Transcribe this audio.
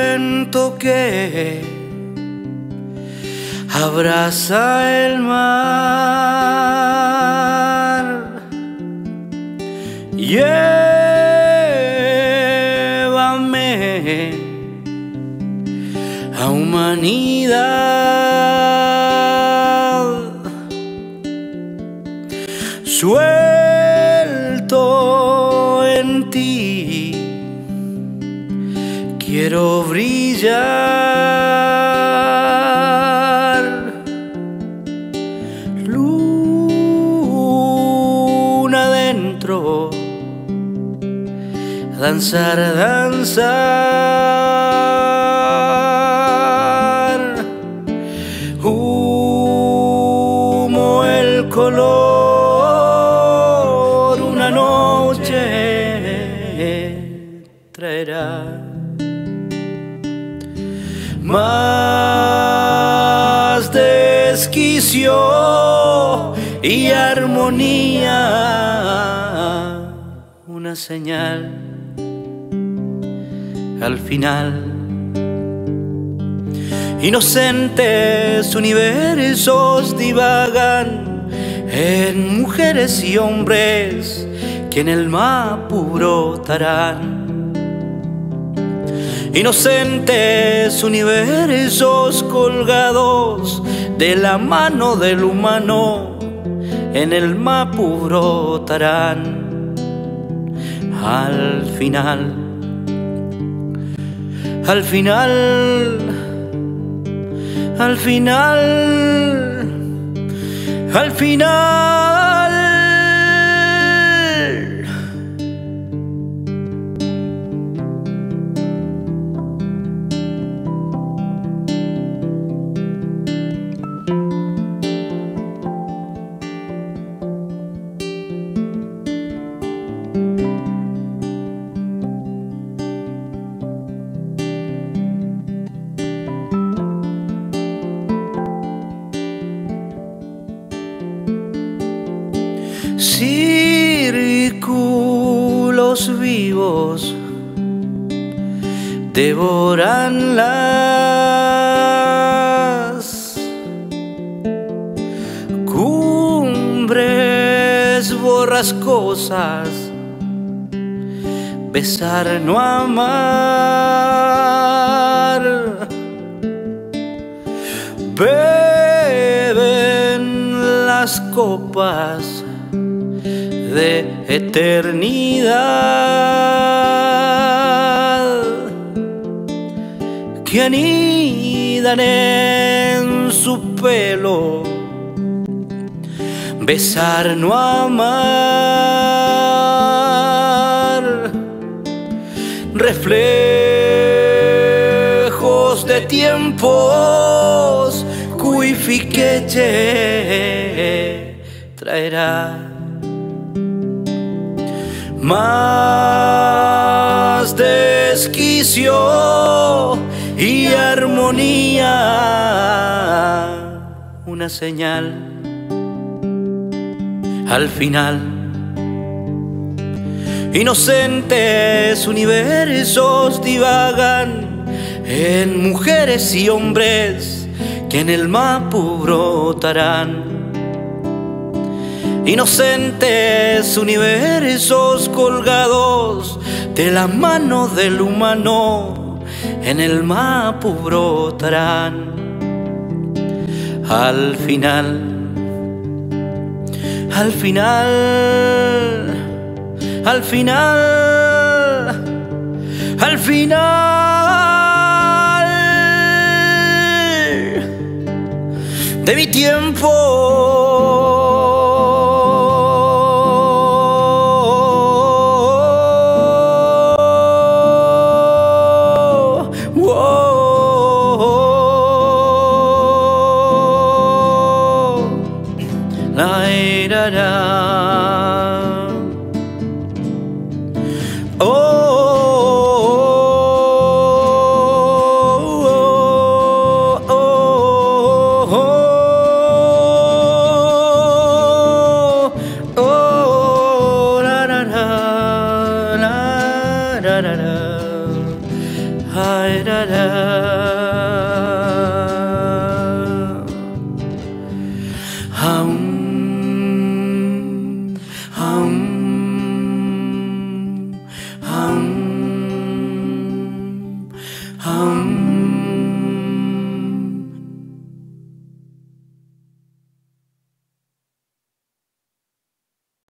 Viento que abraza el mar, llévame a humanidad, suelto en ti. Quiero brillar, luna adentro, danzar, danzar, humo el color, una noche traerá más desquicio y armonía, una señal al final. Inocentes universos divagan en mujeres y hombres que en el Mapu brotarán. Inocentes universos colgados de la mano del humano en el Mapu brotarán. Al final, al final, al final, al final. Círculos vivos devoran las cumbres borrascosas, besar no amar, beben las copas de eternidad que anidan en su pelo, besar no amar, reflejos de tiempos cuifiqueche traerá más desquicio y armonía, una señal al final. Inocentes universos divagan en mujeres y hombres que en el Mapu brotarán. Inocentes universos colgados de la mano del humano en el Mapu brotarán. Al final, al final, al final, al final de mi tiempo. hum, hum.